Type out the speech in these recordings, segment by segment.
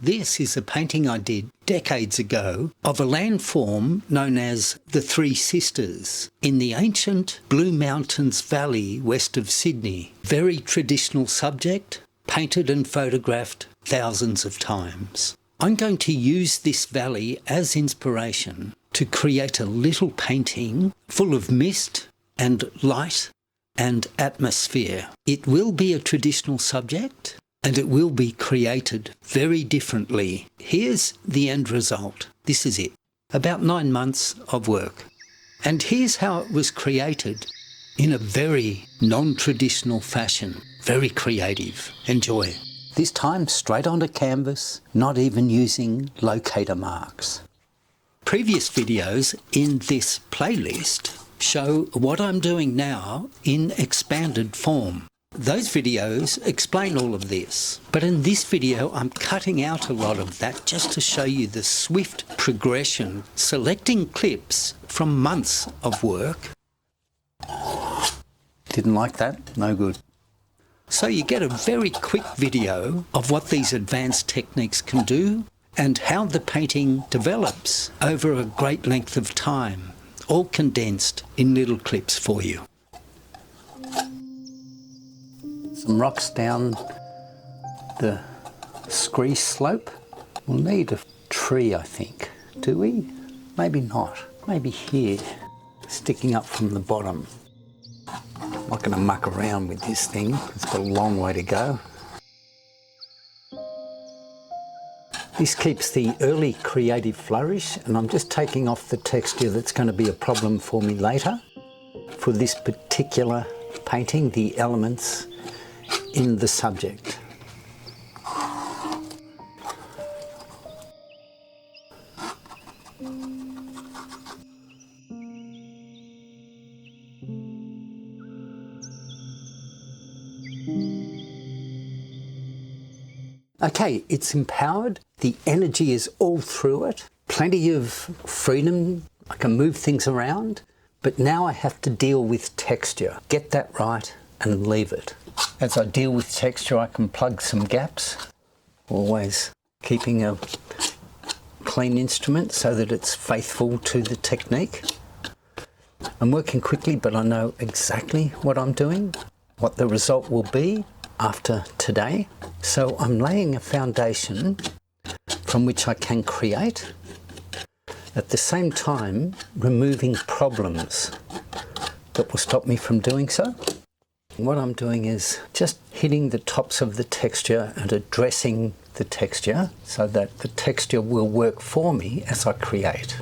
This is a painting I did decades ago of a landform known as the Three Sisters in the ancient Blue Mountains Valley west of Sydney. Very traditional subject, painted and photographed thousands of times. I'm going to use this valley as inspiration to create a little painting full of mist and light and atmosphere. It will be a traditional subject, and it will be created very differently. Here's the end result. This is it. About 9 months of work. And here's how it was created in a very non-traditional fashion. Very creative. Enjoy. This time straight onto canvas, not even using locator marks. Previous videos in this playlist show what I'm doing now in expanded form. Those videos explain all of this, but in this video I'm cutting out a lot of that just to show you the swift progression, selecting clips from months of work. Didn't like that? No good. So you get a very quick video of what these advanced techniques can do and how the painting develops over a great length of time, all condensed in little clips for you. Some rocks down the scree slope. We'll need a tree, I think. Do we? Maybe not. Maybe here, sticking up from the bottom. I'm not going to muck around with this thing. It's got a long way to go. This keeps the early creative flourish, and I'm just taking off the texture that's going to be a problem for me later. For this particular painting, the elements in the subject. Okay, it's empowered. The energy is all through it. Plenty of freedom. I can move things around. But now I have to deal with texture. Get that right and leave it. As I deal with texture, I can plug some gaps. Always keeping a clean instrument so that it's faithful to the technique. I'm working quickly, but I know exactly what I'm doing, what the result will be after today. So I'm laying a foundation from which I can create, at the same time removing problems that will stop me from doing so. What I'm doing is just hitting the tops of the texture and addressing the texture so that the texture will work for me as I create.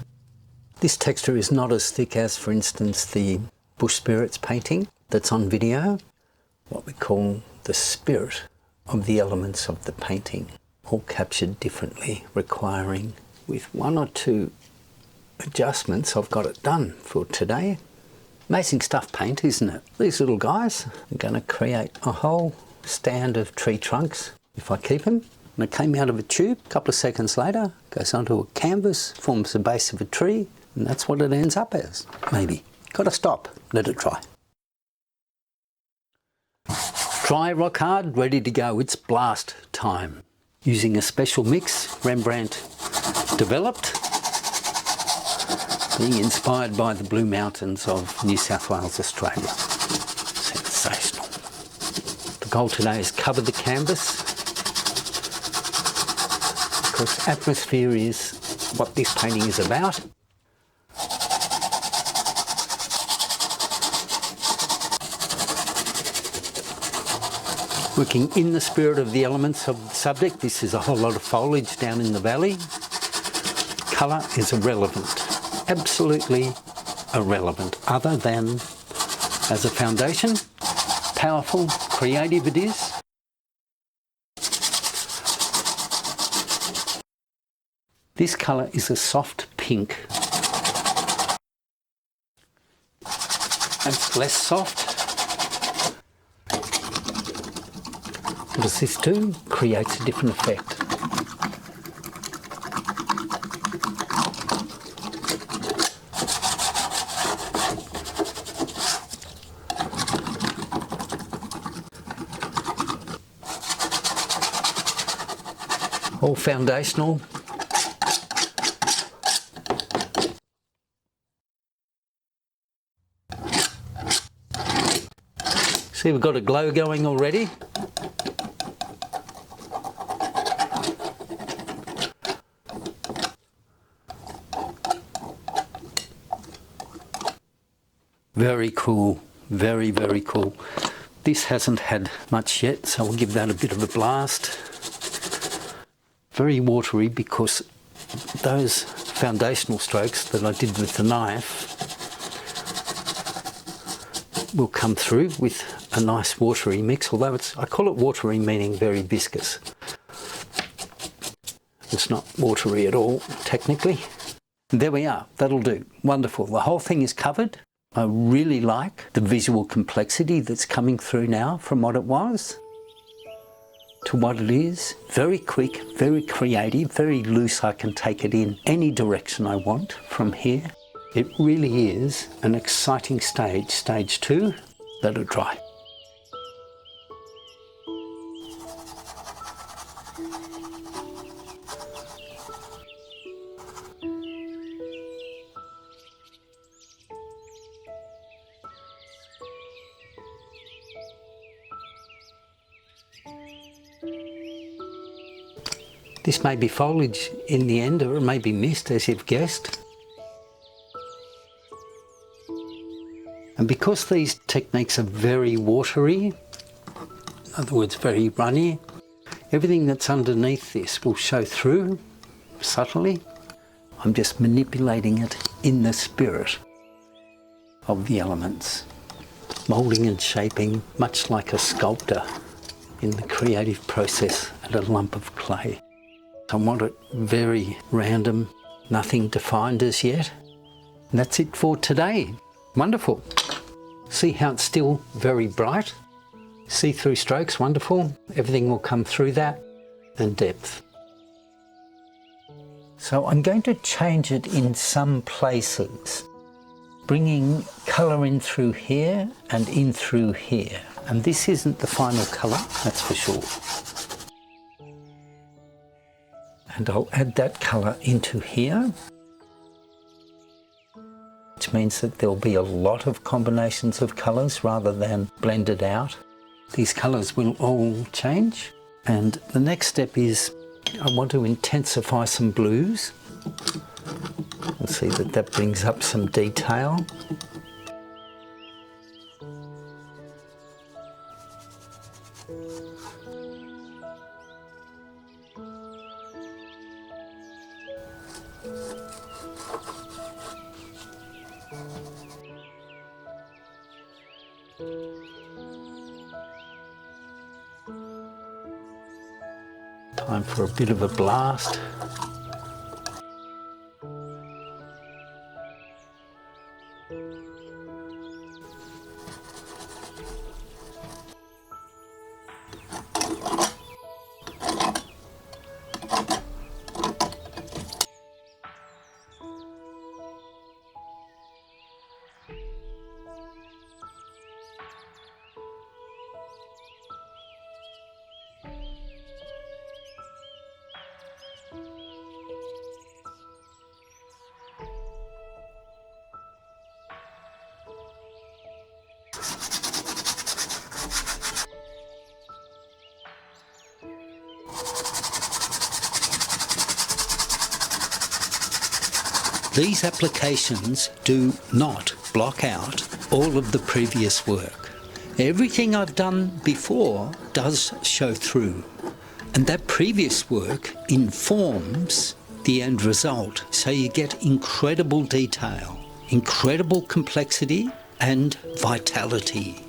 This texture is not as thick as, for instance, the Bush Spirits painting that's on video. What we call the spirit of the elements of the painting, all captured differently, requiring, with 1 or 2 adjustments, I've got it done for today. Amazing stuff, paint, isn't it? These little guys are going to create a whole stand of tree trunks if I keep them. And it came out of a tube. A couple of seconds later, goes onto a canvas, forms the base of a tree, and that's what it ends up as. Maybe. Got to stop. Let it dry. Dry, rock hard, ready to go. It's blast time. Using a special mix Rembrandt developed, being inspired by the Blue Mountains of New South Wales, Australia. Sensational. The goal today is cover the canvas, because atmosphere is what this painting is about. Working in the spirit of the elements of the subject. This is a whole lot of foliage down in the valley. Colour is irrelevant. Absolutely irrelevant, other than as a foundation. Powerful, creative it is. This colour is a soft pink. It's less soft. What does this do? Creates a different effect. all foundational. See, we've got a glow going already. Very cool, very, very cool. This hasn't had much yet, so I'll give that a bit of a blast. Very watery because those foundational strokes that I did with the knife will come through with a nice watery mix, although I call it watery meaning very viscous. It's not watery at all, technically. There we are, that'll do, wonderful. The whole thing is covered. I really like the visual complexity that's coming through now from what it was to what it is. Very quick, very creative, very loose. I can take it in any direction I want from here. It really is an exciting stage, stage 2. Let it dry. This may be foliage in the end, or it may be mist, as you've guessed. And because these techniques are very watery, in other words very runny, everything that's underneath this will show through subtly. I'm just manipulating it in the spirit of the elements, moulding and shaping, much like a sculptor in the creative process at a lump of clay. I want it very random, nothing defined as yet. And that's it for today. Wonderful. See how it's still very bright? See-through strokes, wonderful. Everything will come through that, and depth. So I'm going to change it in some places, bringing colour in through here and in through here. And this isn't the final colour, that's for sure. And I'll add that colour into here, which means that there'll be a lot of combinations of colours rather than blended out. These colours will all change. And the next step is I want to intensify some blues. You'll see that that brings up some detail. Time for a bit of a blast. These applications do not block out all of the previous work. Everything I've done before does show through, and that previous work informs the end result, so you get incredible detail, incredible complexity and vitality.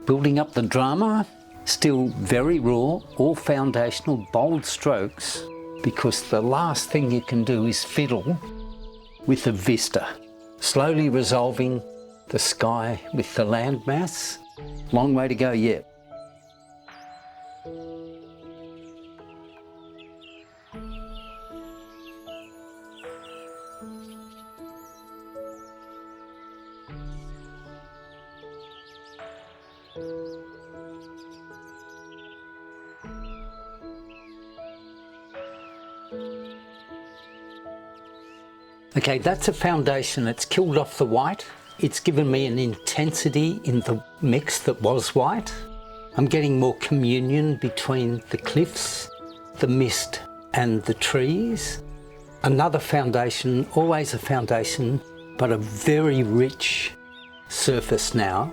Building up the drama, still very raw, all foundational, bold strokes, because the last thing you can do is fiddle with the vista. Slowly resolving the sky with the landmass. Long way to go yet. Okay, that's a foundation. It's killed off the white. It's given me an intensity in the mix that was white. I'm getting more communion between the cliffs, the mist and the trees. Another foundation, always a foundation, but a very rich surface now.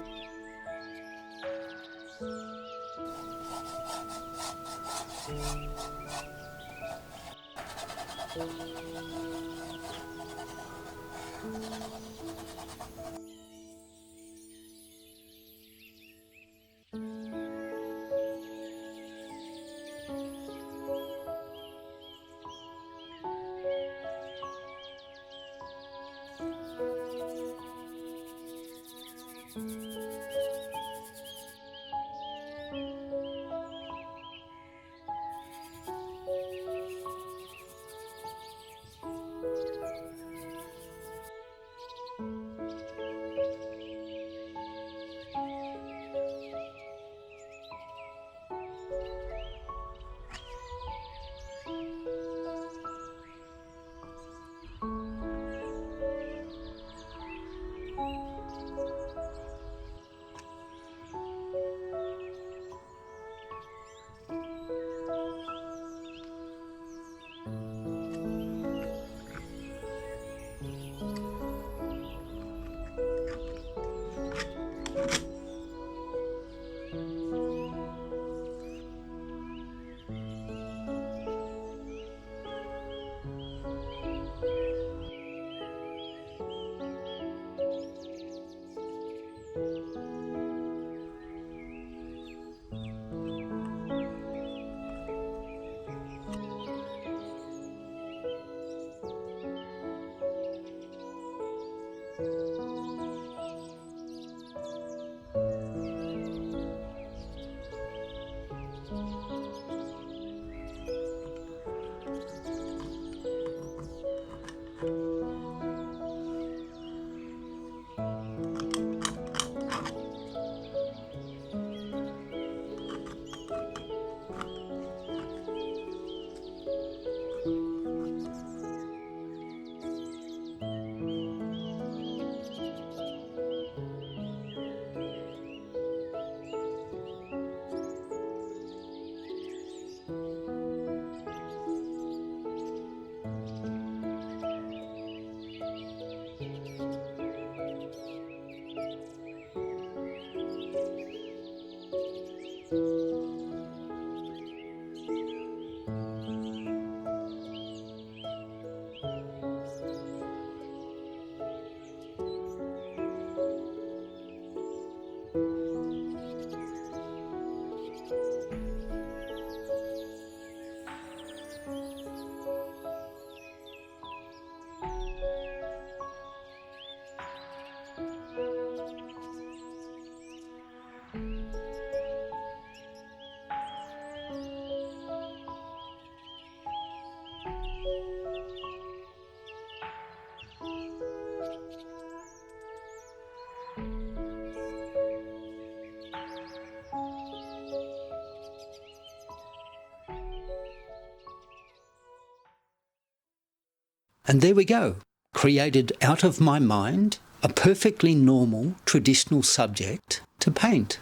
And there we go, created out of my mind a perfectly normal traditional subject to paint.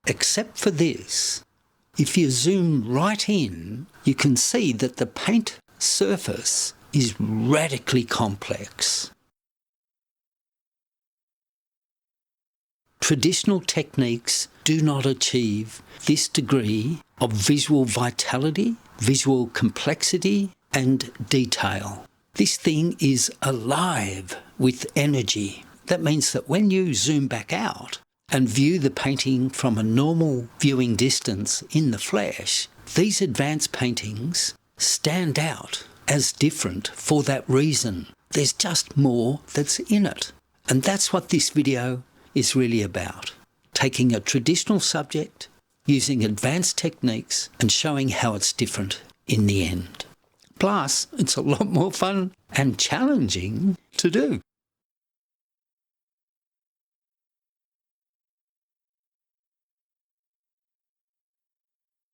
Except for this, if you zoom right in, you can see that the paint surface is radically complex. Traditional techniques do not achieve this degree of visual vitality, visual complexity and detail. This thing is alive with energy. That means that when you zoom back out and view the painting from a normal viewing distance in the flesh, these advanced paintings stand out as different for that reason. There's just more that's in it. And that's what this video is really about. Taking a traditional subject, using advanced techniques and showing how it's different in the end. Plus, it's a lot more fun and challenging to do.